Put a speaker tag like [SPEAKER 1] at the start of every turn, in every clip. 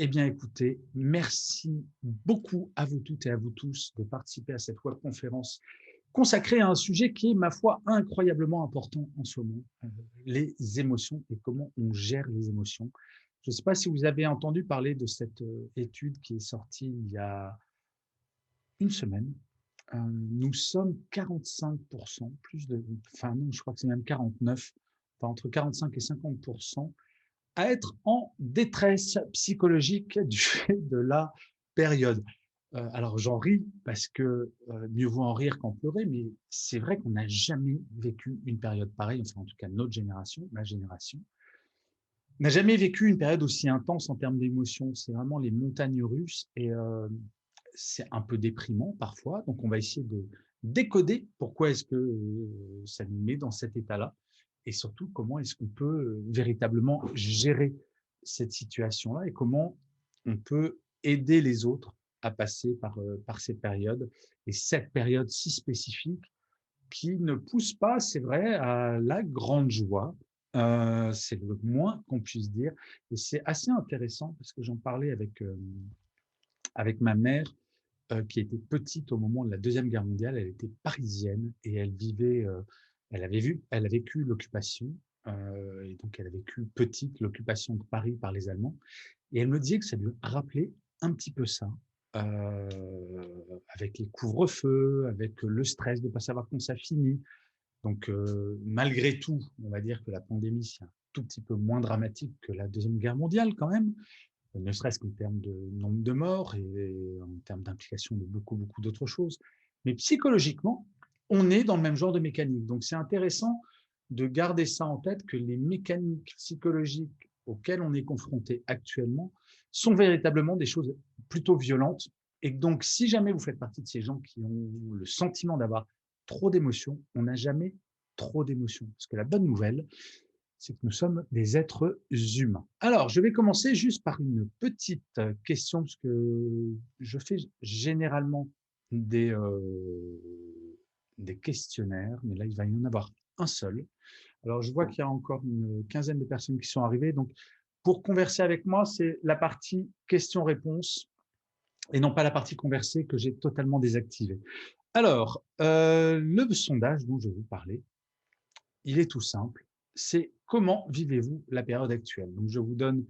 [SPEAKER 1] Eh bien, écoutez, merci beaucoup à vous toutes et à vous tous de participer à cette webconférence consacrée à un sujet qui est, ma foi, incroyablement important en ce moment, les émotions et comment on gère les émotions. Je ne sais pas si vous avez entendu parler de cette étude qui est sortie il y a une semaine. Nous sommes 45%, plus de, enfin non, je crois que c'est même 49, enfin entre 45 et 50% à être en détresse psychologique du fait de la période. Alors j'en ris parce que mieux vaut en rire qu'en pleurer, mais c'est vrai qu'on n'a jamais vécu une période pareille, enfin en tout cas notre génération, ma génération, n'a jamais vécu une période aussi intense en termes d'émotions. C'est vraiment les montagnes russes et c'est un peu déprimant parfois. Donc on va essayer de décoder pourquoi est-ce que ça nous met dans cet état-là et surtout comment est-ce qu'on peut véritablement gérer cette situation-là et comment on peut aider les autres à passer par ces périodes et cette période si spécifique qui ne pousse pas, c'est vrai, à la grande joie. C'est le moins qu'on puisse dire. Et c'est assez intéressant parce que j'en parlais avec ma mère qui était petite au moment de la Deuxième Guerre mondiale. Elle était parisienne et elle vivait, elle a vécu l'occupation. Et donc, elle a vécu petite l'occupation de Paris par les Allemands. Et elle me disait que ça lui rappelait un petit peu ça, avec les couvre-feux, avec le stress de ne pas savoir quand ça finit. Donc, malgré tout, on va dire que la pandémie, c'est un tout petit peu moins dramatique que la Deuxième Guerre mondiale quand même, ne serait-ce qu'en termes de nombre de morts et en termes d'implication de beaucoup, beaucoup d'autres choses. Mais psychologiquement, on est dans le même genre de mécanique. Donc, c'est intéressant de garder ça en tête, que les mécaniques psychologiques auxquelles on est confronté actuellement sont véritablement des choses plutôt violentes. Et donc, si jamais vous faites partie de ces gens qui ont le sentiment d'avoir trop d'émotions, on n'a jamais trop d'émotions. Parce que la bonne nouvelle, c'est que nous sommes des êtres humains. Alors, je vais commencer juste par une petite question, parce que je fais généralement des, euh, des questionnaires, mais là, il va y en avoir un seul. Alors, je vois qu'il y a encore une quinzaine de personnes qui sont arrivées. Donc, pour converser avec moi, c'est la partie questions-réponses et non pas la partie conversée que j'ai totalement désactivée. Alors, le sondage dont je vais vous parler, il est tout simple. C'est comment vivez-vous la période actuelle? Donc, je vous donne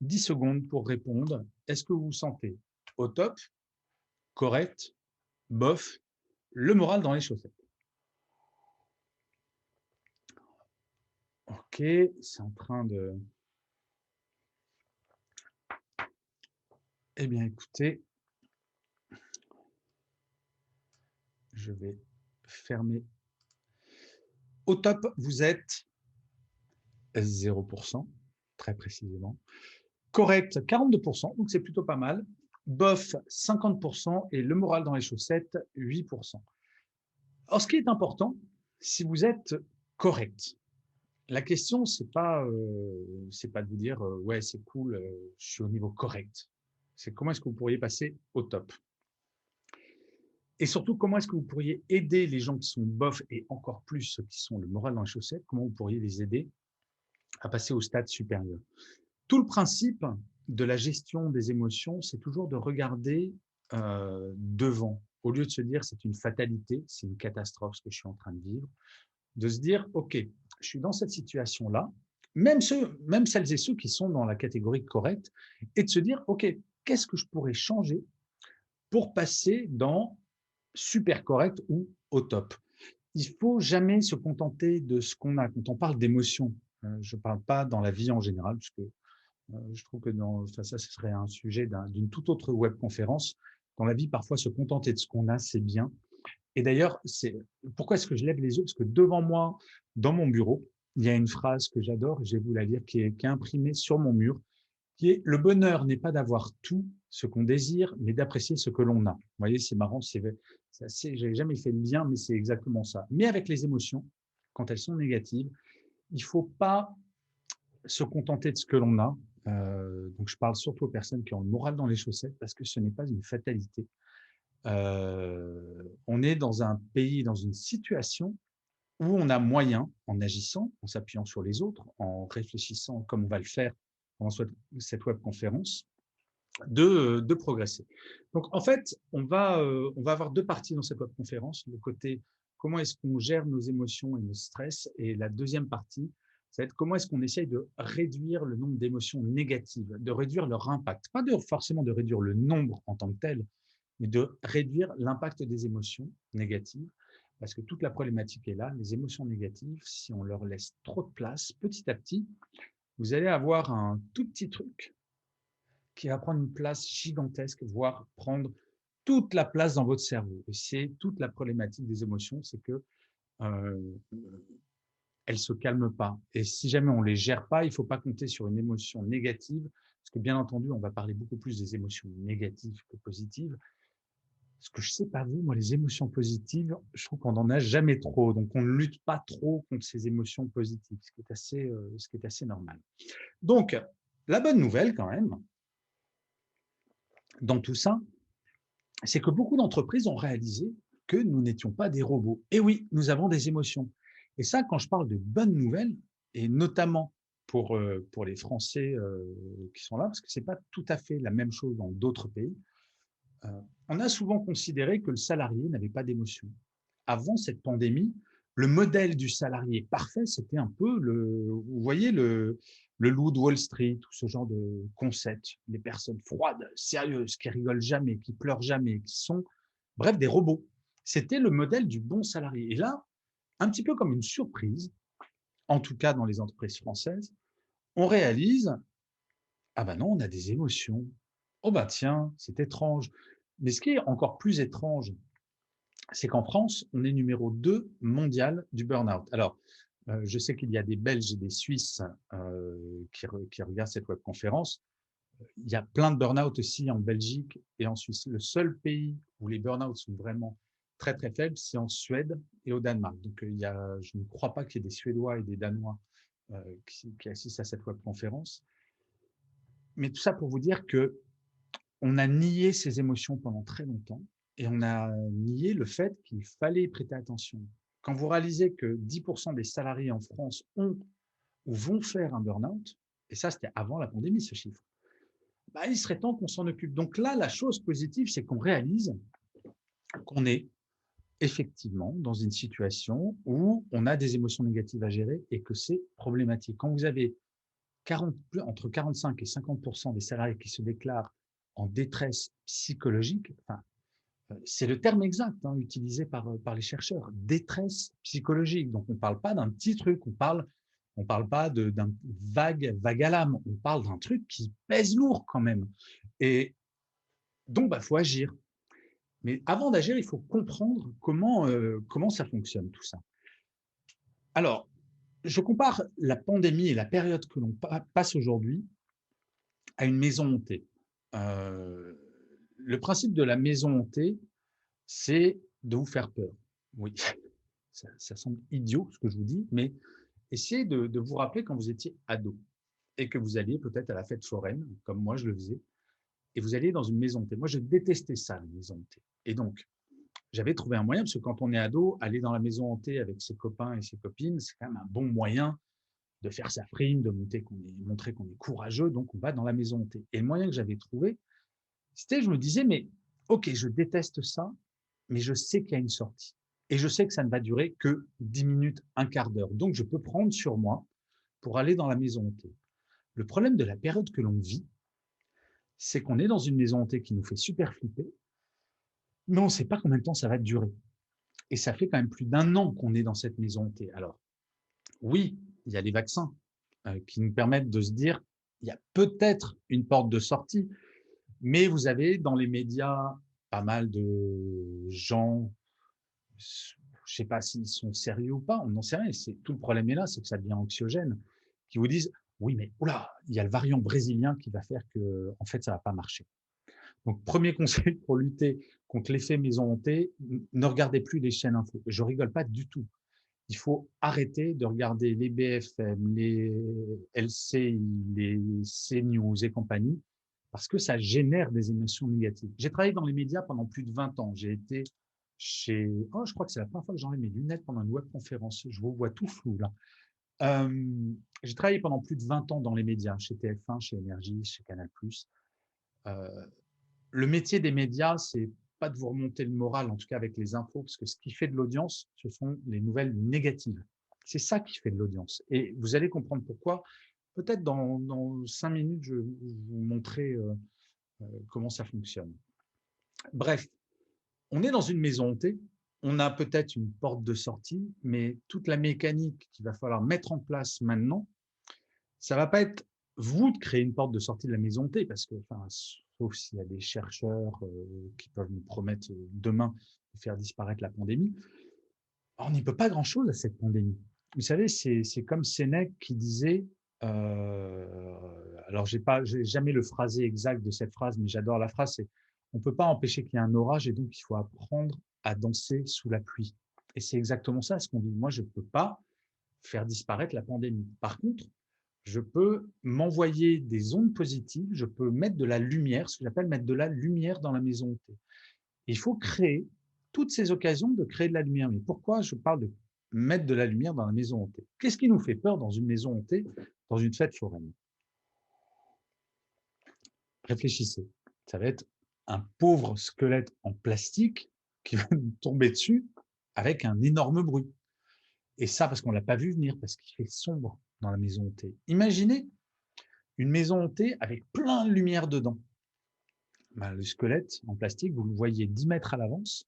[SPEAKER 1] 10 secondes pour répondre. Est-ce que vous vous sentez au top, correct, bof, le moral dans les chaussettes? Ok, c'est en train de... Eh bien, écoutez, je vais fermer. Au top, vous êtes 0%, très précisément. Correct, 42%, donc c'est plutôt pas mal. Bof, 50% et le moral dans les chaussettes, 8%. Alors, ce qui est important, si vous êtes correct, la question, c'est pas de vous dire ouais, c'est cool, je suis au niveau correct. C'est comment est-ce que vous pourriez passer au top. Et surtout, comment est-ce que vous pourriez aider les gens qui sont bof et encore plus ceux qui sont le moral dans les chaussettes, comment vous pourriez les aider à passer au stade supérieur. Tout le principe de la gestion des émotions, c'est toujours de regarder devant, au lieu de se dire c'est une fatalité, c'est une catastrophe ce que je suis en train de vivre, de se dire ok, je suis dans cette situation-là, même celles et ceux qui sont dans la catégorie correcte, et de se dire ok, qu'est-ce que je pourrais changer pour passer dans super correct ou au top. Il faut jamais se contenter de ce qu'on a. Quand on parle d'émotion, je ne parle pas dans la vie en général, parce que je trouve que ça, ce serait un sujet d'une toute autre webconférence. Dans la vie, parfois, se contenter de ce qu'on a, c'est bien. Et d'ailleurs, pourquoi est-ce que je lève les yeux? Parce que devant moi, dans mon bureau, il y a une phrase que j'adore, je vais vous la lire, qui est imprimée sur mon mur, qui est: le bonheur n'est pas d'avoir tout ce qu'on désire, mais d'apprécier ce que l'on a. Vous voyez, c'est marrant, j'avais jamais fait le lien, mais c'est exactement ça. Mais avec les émotions, quand elles sont négatives, il faut pas se contenter de ce que l'on a. Donc, je parle surtout aux personnes qui ont le moral dans les chaussettes, parce que ce n'est pas une fatalité. On est dans un pays, dans une situation où on a moyen, en agissant, en s'appuyant sur les autres, en réfléchissant comme on va le faire pendant cette webconférence, de progresser. Donc, en fait, on va avoir deux parties dans cette webconférence. Le côté comment est-ce qu'on gère nos émotions et nos stress, et la deuxième partie, ça va être comment est-ce qu'on essaye de réduire le nombre d'émotions négatives, de réduire leur impact. Pas forcément de réduire le nombre en tant que tel, mais de réduire l'impact des émotions négatives. Parce que toute la problématique est là. Les émotions négatives, si on leur laisse trop de place, petit à petit, vous allez avoir un tout petit truc qui va prendre une place gigantesque, voire prendre toute la place dans votre cerveau. Et c'est toute la problématique des émotions, c'est que elles se calment pas. Et si jamais on les gère pas, il faut pas compter sur une émotion négative, parce que bien entendu, on va parler beaucoup plus des émotions négatives que positives. Parce que je sais pas vous, moi, les émotions positives, je trouve qu'on n'en a jamais trop. Donc, on ne lutte pas trop contre ces émotions positives, ce qui est assez normal. Donc, la bonne nouvelle, quand même, dans tout ça, c'est que beaucoup d'entreprises ont réalisé que nous n'étions pas des robots. Et oui, nous avons des émotions. Et ça, quand je parle de bonnes nouvelles, et notamment pour les Français qui sont là, parce que ce n'est pas tout à fait la même chose dans d'autres pays, on a souvent considéré que le salarié n'avait pas d'émotion. Avant cette pandémie, le modèle du salarié parfait, c'était un peu vous voyez, le loup de Wall Street ou ce genre de concept, des personnes froides, sérieuses, qui rigolent jamais, qui pleurent jamais, qui sont, bref, des robots. C'était le modèle du bon salarié. Et là, un petit peu comme une surprise, en tout cas dans les entreprises françaises, on réalise, ah ben non, on a des émotions. Oh bah tiens, c'est étrange. Mais ce qui est encore plus étrange, c'est qu'en France, on est numéro 2 mondial du burn-out. Alors, je sais qu'il y a des Belges et des Suisses qui regardent cette webconférence. Il y a plein de burn-out aussi en Belgique et en Suisse. Le seul pays où les burn-out sont vraiment très très faibles, c'est en Suède et au Danemark. Donc, je ne crois pas qu'il y ait des Suédois et des Danois qui assistent à cette webconférence. Mais tout ça pour vous dire que on a nié ses émotions pendant très longtemps et on a nié le fait qu'il fallait prêter attention. Quand vous réalisez que 10% des salariés en France ont ou vont faire un burn-out, et ça c'était avant la pandémie ce chiffre, bah, il serait temps qu'on s'en occupe. Donc là, la chose positive, c'est qu'on réalise qu'on est effectivement dans une situation où on a des émotions négatives à gérer et que c'est problématique. Quand vous avez entre 45 et 50% des salariés qui se déclarent en détresse psychologique, enfin, c'est le terme exact utilisé par les chercheurs, détresse psychologique. Donc, on ne parle pas d'un petit truc, on parle pas d'un vague à l'âme, on parle d'un truc qui pèse lourd quand même. Et donc, bah, faut agir. Mais avant d'agir, il faut comprendre comment ça fonctionne tout ça. Alors, je compare la pandémie et la période que l'on passe aujourd'hui à une maison hantée. Le principe de la maison hantée, c'est de vous faire peur. Oui, ça semble idiot ce que je vous dis, mais essayez de vous rappeler quand vous étiez ado et que vous alliez peut-être à la fête foraine, comme moi je le faisais, et vous alliez dans une maison hantée. Moi, je détestais ça, les maisons hantées. Et donc, j'avais trouvé un moyen, parce que quand on est ado, aller dans la maison hantée avec ses copains et ses copines, c'est quand même un bon moyen de faire sa prime, de montrer qu'on est courageux, donc on va dans la maison hantée. Et le moyen que j'avais trouvé, c'était, je me disais, mais ok, je déteste ça, mais je sais qu'il y a une sortie. Et je sais que ça ne va durer que 10 minutes, un quart d'heure. Donc, je peux prendre sur moi pour aller dans la maison hantée. Le problème de la période que l'on vit, c'est qu'on est dans une maison hantée qui nous fait super flipper, mais on ne sait pas combien de temps ça va durer. Et ça fait quand même plus d'un an qu'on est dans cette maison hantée. Alors, oui, il y a les vaccins qui nous permettent de se dire, il y a peut-être une porte de sortie, mais vous avez dans les médias pas mal de gens, je ne sais pas s'ils sont sérieux ou pas, on n'en sait rien. Tout le problème est là, c'est que ça devient anxiogène, qui vous disent, oui, mais oula, il y a le variant brésilien qui va faire que, en fait, ça ne va pas marcher. Donc, premier conseil pour lutter contre l'effet maison hantée, ne regardez plus les chaînes info. Je rigole pas du tout. Il faut arrêter de regarder les BFM, les LCI, les CNews et compagnie, parce que ça génère des émotions négatives. J'ai travaillé dans les médias pendant plus de 20 ans. J'ai été je crois que c'est la première fois que j'enlève mes lunettes pendant une webconférence. Je vous vois tout flou là. J'ai travaillé pendant plus de 20 ans dans les médias, chez TF1, chez Énergie, chez Canal+. le métier des médias, c'est pas de vous remonter le moral, en tout cas avec les infos, parce que ce qui fait de l'audience, ce sont les nouvelles négatives. C'est ça qui fait de l'audience. Et vous allez comprendre pourquoi. Peut-être dans 5 minutes, je vais vous montrer comment ça fonctionne. Bref, on est dans une maison hantée. On a peut-être une porte de sortie, mais toute la mécanique qu'il va falloir mettre en place maintenant, ça va pas être vous de créer une porte de sortie de la maison hantée, parce que, enfin, sauf s'il y a des chercheurs qui peuvent nous promettre demain de faire disparaître la pandémie, on n'y peut pas grand-chose à cette pandémie. Vous savez, c'est comme Sénèque qui disait, alors j'ai jamais le phrasé exact de cette phrase, mais j'adore la phrase, c'est on ne peut pas empêcher qu'il y ait un orage et donc il faut apprendre à danser sous la pluie. Et c'est exactement ça ce qu'on dit. Moi, je ne peux pas faire disparaître la pandémie. Par contre, je peux m'envoyer des ondes positives, je peux mettre de la lumière, ce que j'appelle mettre de la lumière dans la maison hantée. Il faut créer toutes ces occasions de créer de la lumière. Mais pourquoi je parle de mettre de la lumière dans la maison hantée? Qu'est-ce qui nous fait peur dans une maison hantée, dans une fête foraine? Réfléchissez. Ça va être un pauvre squelette en plastique qui va nous tomber dessus avec un énorme bruit. Et ça, parce qu'on ne l'a pas vu venir, parce qu'il fait sombre dans la maison hantée. Imaginez une maison hantée avec plein de lumière dedans. Ben, le squelette en plastique, vous le voyez 10 mètres à l'avance,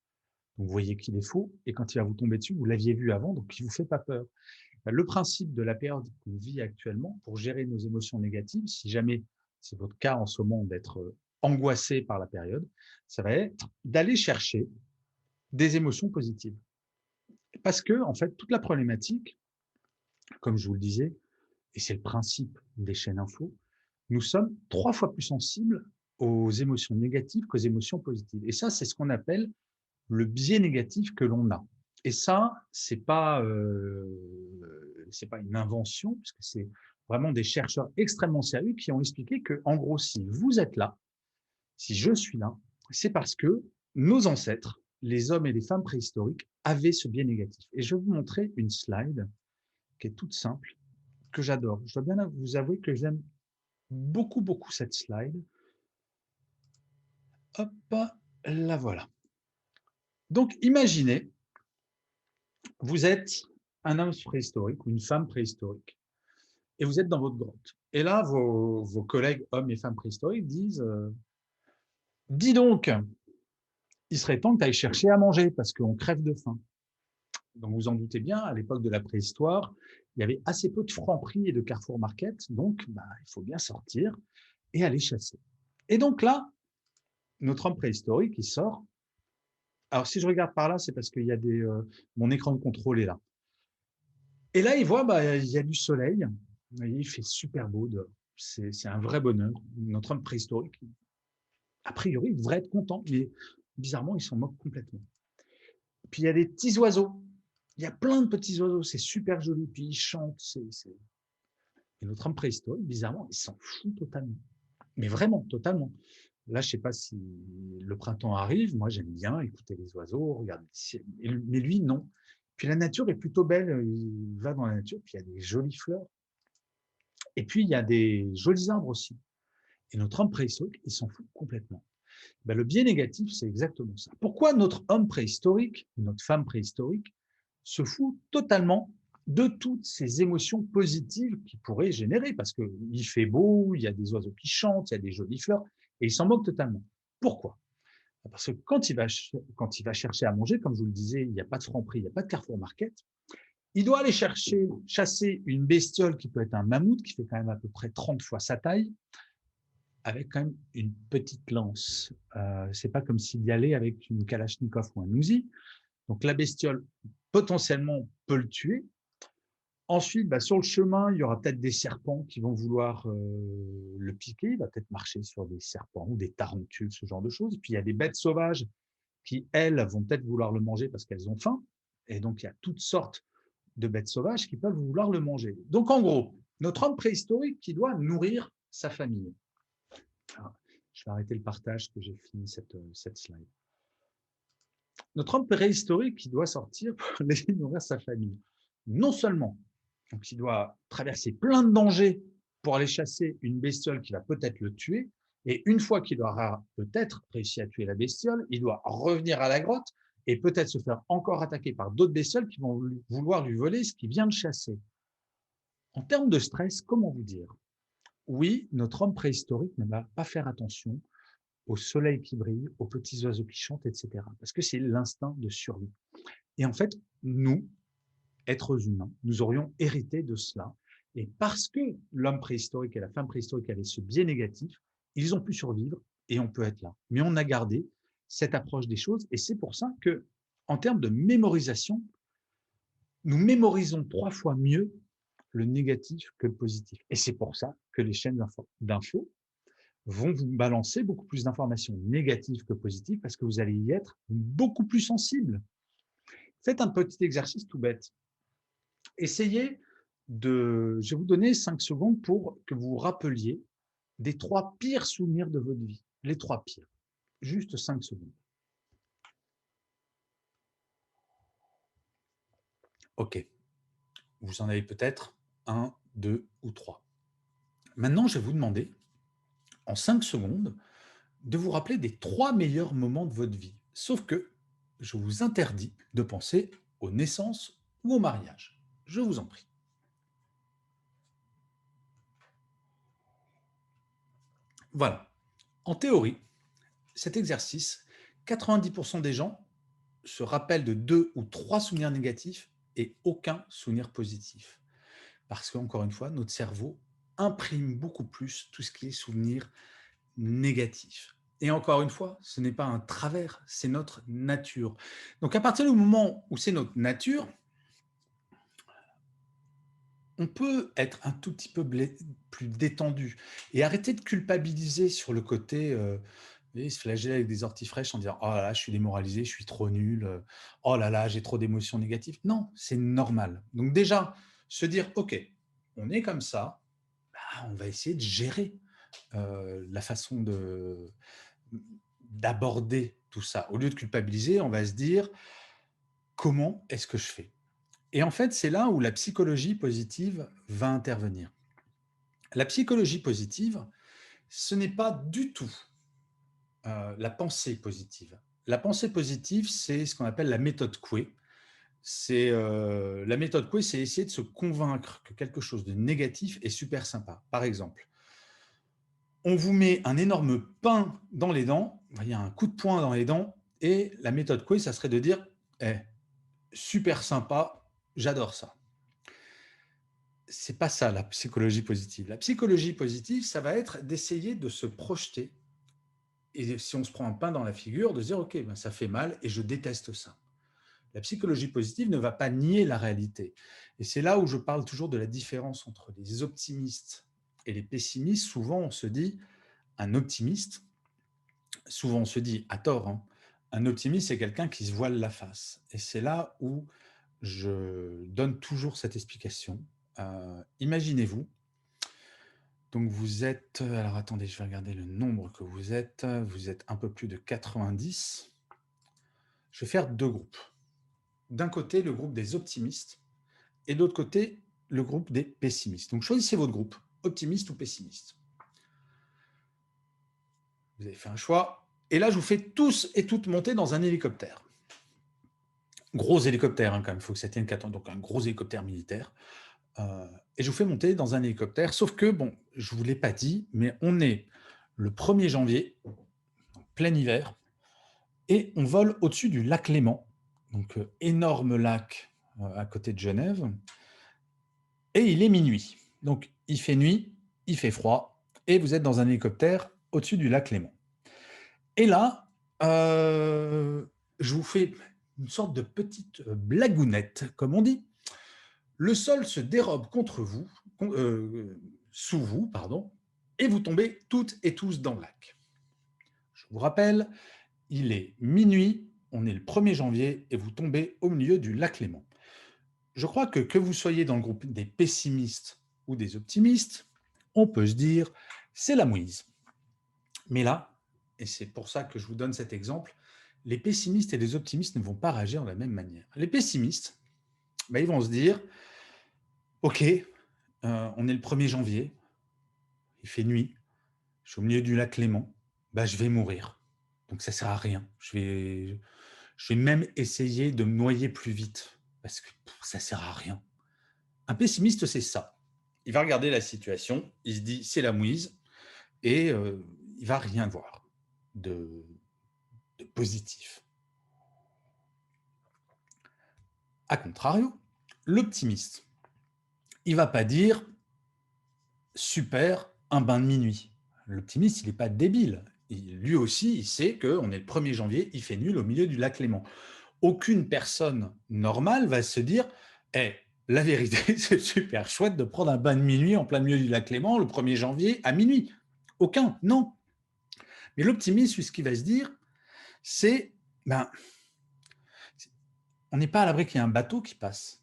[SPEAKER 1] donc vous voyez qu'il est faux, et quand il va vous tomber dessus, vous l'aviez vu avant, donc il ne vous fait pas peur. Ben, le principe de la période qu'on vit actuellement, pour gérer nos émotions négatives, si jamais c'est votre cas en ce moment d'être angoissé par la période, ça va être d'aller chercher des émotions positives. Parce que, en fait, toute la problématique, comme je vous le disais, et c'est le principe des chaînes info, nous sommes 3 fois plus sensibles aux émotions négatives qu'aux émotions positives. Et ça, c'est ce qu'on appelle le biais négatif que l'on a. Et ça, c'est pas une invention, puisque c'est vraiment des chercheurs extrêmement sérieux qui ont expliqué que, en gros, si vous êtes là, si je suis là, c'est parce que nos ancêtres, les hommes et les femmes préhistoriques, avaient ce biais négatif. Et je vais vous montrer une slide qui est toute simple, que j'adore. Je dois bien vous avouer que j'aime beaucoup, beaucoup cette slide. Hop, la voilà. Donc, imaginez, vous êtes un homme préhistorique ou une femme préhistorique et vous êtes dans votre grotte. Et là, vos collègues hommes et femmes préhistoriques disent dis donc, il serait temps que tu ailles chercher à manger parce qu'on crève de faim. Donc, vous en doutez bien, à l'époque de la préhistoire, il y avait assez peu de Franprix et de Carrefour Market, donc il faut bien sortir et aller chasser. Et donc là, notre homme préhistorique, il sort. Alors, si je regarde par là, c'est parce qu'il y a mon écran de contrôle est là. Et là, il voit, il y a du soleil. Il fait super beau dehors. C'est un vrai bonheur. Notre homme préhistorique, a priori, il devrait être content, mais bizarrement, il s'en moque complètement. Puis, il y a des petits oiseaux. Il y a plein de petits oiseaux. C'est super joli. Puis, ils chantent. Et notre homme préhistorique, bizarrement, il s'en fout totalement. Mais vraiment, totalement. Là, je ne sais pas si le printemps arrive. Moi, j'aime bien écouter les oiseaux, regarder le ciel. Mais lui, non. Puis la nature est plutôt belle. Il va dans la nature, puis il y a des jolies fleurs. Et puis, il y a des jolis arbres aussi. Et notre homme préhistorique, il s'en fout complètement. Le biais négatif, c'est exactement ça. Pourquoi notre homme préhistorique, notre femme préhistorique, se fout totalement de toutes ces émotions positives qu'il pourrait générer? Parce qu'il fait beau, il y a des oiseaux qui chantent, il y a des jolies fleurs, et il s'en moque totalement. Pourquoi? Parce que quand il va chercher à manger, comme je vous le disais, il n'y a pas de Franprix, il n'y a pas de Carrefour Market, il doit aller chasser une bestiole qui peut être un mammouth, qui fait quand même à peu près 30 fois sa taille, avec quand même une petite lance. C'est pas comme s'il y allait avec une Kalachnikov ou un Uzi. Donc la bestiole, potentiellement, peut le tuer. Ensuite, sur le chemin, il y aura peut-être des serpents qui vont vouloir le piquer. Il va peut-être marcher sur des serpents ou des tarentules, ce genre de choses. Et puis, il y a des bêtes sauvages qui, elles, vont peut-être vouloir le manger parce qu'elles ont faim. Et donc, il y a toutes sortes de bêtes sauvages qui peuvent vouloir le manger. Donc, en gros, notre homme préhistorique qui doit nourrir sa famille. Alors, je vais arrêter le partage que j'ai fini cette slide. Notre homme préhistorique qui doit sortir pour aller nourrir sa famille. Non seulement, donc il doit traverser plein de dangers pour aller chasser une bestiole qui va peut-être le tuer, Et une fois qu'il aura peut-être réussi à tuer la bestiole, il doit revenir à la grotte et peut-être se faire encore attaquer par d'autres bestioles qui vont vouloir lui voler ce qu'il vient de chasser. En termes de stress, comment vous dire? Oui, notre homme préhistorique ne va pas faire attention au soleil qui brille, aux petits oiseaux qui chantent, etc. Parce que c'est l'instinct de survie. Et en fait, nous, êtres humains, nous aurions hérité de cela. Et parce que l'homme préhistorique et la femme préhistorique avaient ce biais négatif, ils ont pu survivre et on peut être là. Mais on a gardé cette approche des choses et c'est pour ça que, en termes de mémorisation, nous mémorisons 3 fois mieux le négatif que le positif. Et c'est pour ça que les chaînes d'infos vont vous balancer beaucoup plus d'informations négatives que positives parce que vous allez y être beaucoup plus sensible. Faites un petit exercice tout bête. Essayez je vais vous donner 5 secondes pour que vous vous rappeliez des 3 pires souvenirs de votre vie. Les 3 pires. Juste 5 secondes. OK. Vous en avez peut-être 1, 2 ou 3. Maintenant, je vais vous demander, en 5 secondes, de vous rappeler des 3 meilleurs moments de votre vie. Sauf que je vous interdis de penser aux naissances ou au mariage. Je vous en prie. Voilà. En théorie, cet exercice, 90% des gens se rappellent de 2 ou 3 souvenirs négatifs et aucun souvenir positif. Parce qu'encore une fois, notre cerveau imprime beaucoup plus tout ce qui est souvenir négatif. Et encore une fois, ce n'est pas un travers, c'est notre nature. Donc à partir du moment où c'est notre nature, on peut être un tout petit peu plus détendu et arrêter de culpabiliser sur le côté, se flageller avec des orties fraîches en disant: «Oh là là, je suis démoralisé, je suis trop nul, oh là là, j'ai trop d'émotions négatives». Non, c'est normal. Donc déjà, se dire: «OK, on est comme ça, bah, on va essayer de gérer, la façon d'aborder tout ça». Au lieu de culpabiliser, on va se dire: «Comment est-ce que je fais?» Et en fait, c'est là où la psychologie positive va intervenir. La psychologie positive, ce n'est pas du tout la pensée positive. La pensée positive, c'est ce qu'on appelle la méthode Coué. La méthode Coué, c'est essayer de se convaincre que quelque chose de négatif est super sympa. Par exemple, on vous met un énorme pain dans les dents, il y a un coup de poing dans les dents, et la méthode Coué, ça serait de dire eh, super sympa, j'adore ça. C'est pas ça la psychologie positive. La psychologie positive, ça va être d'essayer de se projeter. Et si on se prend un pain dans la figure, de se dire ok, ben ça fait mal et je déteste ça. La psychologie positive ne va pas nier la réalité. Et c'est là où je parle toujours de la différence entre les optimistes et les pessimistes. Souvent, on se dit un optimiste, souvent on se dit à tort, hein, un optimiste, c'est quelqu'un qui se voile la face. Et c'est là où je donne toujours cette explication. Imaginez-vous, donc vous êtes, alors attendez, je vais regarder le nombre que vous êtes un peu plus de 90. Je vais faire 2 groupes. D'un côté, le groupe des optimistes et de l'autre côté, le groupe des pessimistes. Donc choisissez votre groupe, optimiste ou pessimiste. Vous avez fait un choix. Et là, je vous fais tous et toutes monter dans un hélicoptère. Gros hélicoptère, hein, quand même, il faut que ça tienne 4 ans, donc un gros hélicoptère militaire. Et je vous fais monter dans un hélicoptère, sauf que, bon, je ne vous l'ai pas dit, mais on est le 1er janvier, en plein hiver, et on vole au-dessus du lac Léman, donc énorme lac à côté de Genève, et il est minuit. Donc il fait nuit, il fait froid, et vous êtes dans un hélicoptère au-dessus du lac Léman. Et là, je vous fais une sorte de petite blagounette, comme on dit. Le sol se dérobe contre vous, sous vous, pardon, et vous tombez toutes et tous dans le lac. Je vous rappelle, il est minuit, on est le 1er janvier, et vous tombez au milieu du lac Léman. Je crois que vous soyez dans le groupe des pessimistes ou des optimistes, on peut se dire, c'est la mouise. Mais là, et c'est pour ça que je vous donne cet exemple, les pessimistes et les optimistes ne vont pas réagir de la même manière. Les pessimistes, ils vont se dire, ok, on est le 1er janvier, il fait nuit,
[SPEAKER 2] je suis au milieu du lac Léman, bah, je vais mourir. Donc, ça ne sert à rien. Je vais même essayer de me noyer plus vite parce que ça ne sert à rien. Un pessimiste, c'est ça. Il va regarder la situation, il se dit c'est la mouise et il ne va rien voir de, de positif. A contrario, l'optimiste, il ne va pas dire super, un bain de minuit. L'optimiste, il n'est pas débile. Lui aussi, il sait qu'on est le 1er janvier, il fait nul au milieu du lac Léman. Aucune personne normale va se dire hey, la vérité, c'est super chouette de prendre un bain de minuit en plein milieu du lac Léman le 1er janvier à minuit. Aucun, non. Mais l'optimiste, lui, ce qu'il va se dire, c'est on n'est pas à l'abri qu'il y ait un bateau qui passe.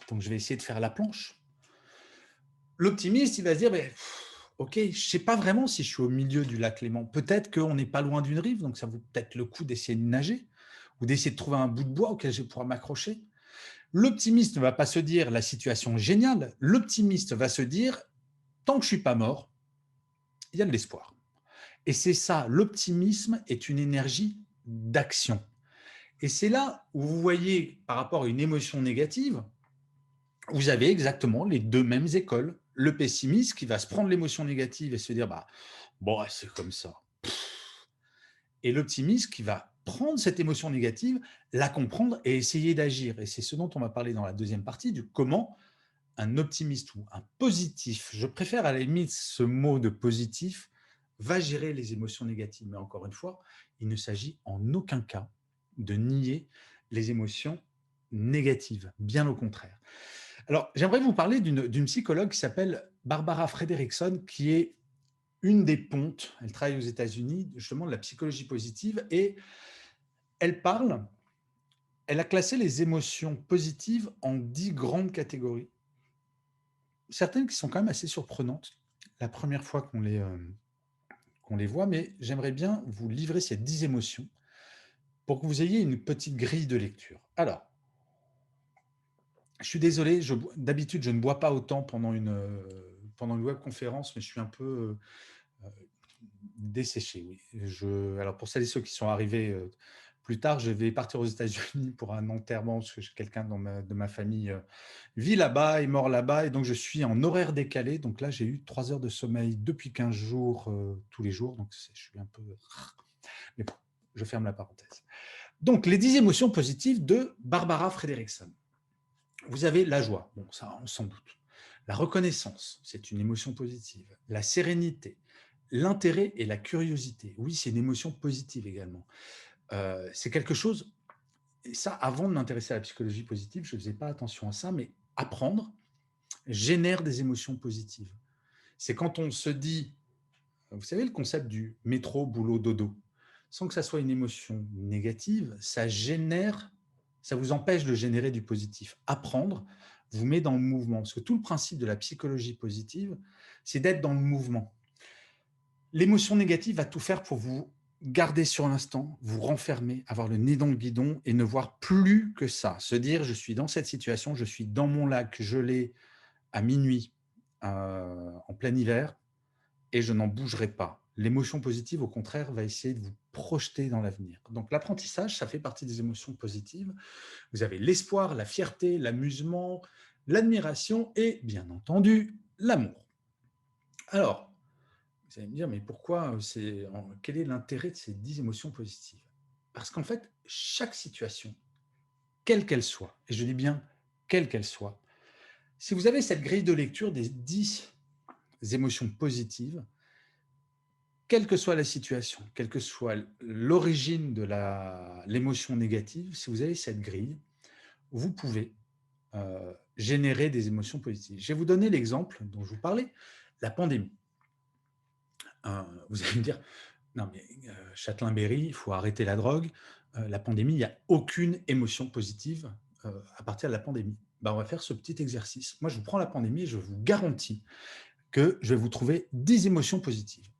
[SPEAKER 2] Donc, je vais essayer de faire la planche. L'optimiste, il va se dire ok, je ne sais pas vraiment si je suis au milieu du lac Léman. Peut-être qu'on n'est pas loin d'une rive, donc ça vaut peut-être le coup d'essayer de nager ou d'essayer de trouver un bout de bois auquel je vais pouvoir m'accrocher. L'optimiste ne va pas se dire la situation est géniale. L'optimiste va se dire tant que je ne suis pas mort, il y a de l'espoir. Et c'est ça, l'optimisme est une énergie d'action. Et c'est là où vous voyez, par rapport à une émotion négative, vous avez exactement les deux mêmes écoles. Le pessimiste qui va se prendre l'émotion négative et se dire bon, c'est comme ça. Et l'optimiste qui va prendre cette émotion négative, la comprendre et essayer d'agir. Et c'est ce dont on va parler dans la deuxième partie, du comment un optimiste ou un positif, je préfère à la limite ce mot de positif, va gérer les émotions négatives. Mais encore une fois, il ne s'agit en aucun cas de nier les émotions négatives, bien au contraire. Alors, j'aimerais vous parler d'une psychologue qui s'appelle Barbara Fredrickson, qui est une des pontes. Elle travaille aux États-Unis, justement, de la psychologie positive, et elle a classé les émotions positives en 10 grandes catégories. Certaines qui sont quand même assez surprenantes la première fois qu'on les voit, mais j'aimerais bien vous livrer ces 10 émotions pour que vous ayez une petite grille de lecture. Alors, je suis désolé, d'habitude, je ne bois pas autant pendant une webconférence, mais je suis un peu desséché. Oui. Alors, pour celles et ceux qui sont arrivés plus tard, je vais partir aux États-Unis pour un enterrement, parce que quelqu'un de ma famille vit là-bas, est mort là-bas, et donc je suis en horaire décalé. Donc là, j'ai eu 3 heures de sommeil depuis 15 jours, tous les jours. Donc, je suis un peu... Mais bon, je ferme la parenthèse. Donc, les 10 émotions positives de Barbara Fredrickson. Vous avez la joie, bon, ça, on s'en doute. La reconnaissance, c'est une émotion positive. La sérénité, l'intérêt et la curiosité. Oui, c'est une émotion positive également. C'est quelque chose, et ça, avant de m'intéresser à la psychologie positive, je ne faisais pas attention à ça, mais apprendre génère des émotions positives. C'est quand on se dit, vous savez le concept du métro, boulot, dodo, sans que ça soit une émotion négative, ça vous empêche de générer du positif. Apprendre vous met dans le mouvement, parce que tout le principe de la psychologie positive, c'est d'être dans le mouvement. L'émotion négative va tout faire pour vous garder sur l'instant, vous renfermer, avoir le nez dans le guidon et ne voir plus que ça. Se dire, je suis dans cette situation, je suis dans mon lac gelé à minuit en plein hiver et je n'en bougerai pas. L'émotion positive, au contraire, va essayer de vous projeter dans l'avenir. Donc l'apprentissage, ça fait partie des émotions positives. Vous avez l'espoir, la fierté, l'amusement, l'admiration et, bien entendu, l'amour. Alors, vous allez me dire, mais pourquoi quel est l'intérêt de ces 10 émotions positives? Parce qu'en fait, chaque situation, quelle qu'elle soit, et je dis bien quelle qu'elle soit, si vous avez cette grille de lecture des 10 émotions positives, quelle que soit la situation, quelle que soit l'origine de l'émotion négative, si vous avez cette grille, vous pouvez générer des émotions positives. Je vais vous donner l'exemple dont je vous parlais, la pandémie. Vous allez me dire, non mais Châtelain-Berry, il faut arrêter la drogue. La pandémie, il n'y a aucune émotion positive à partir de la pandémie. On va faire ce petit exercice. Moi, je vous prends la pandémie et je vous garantis que je vais vous trouver 10 émotions positives.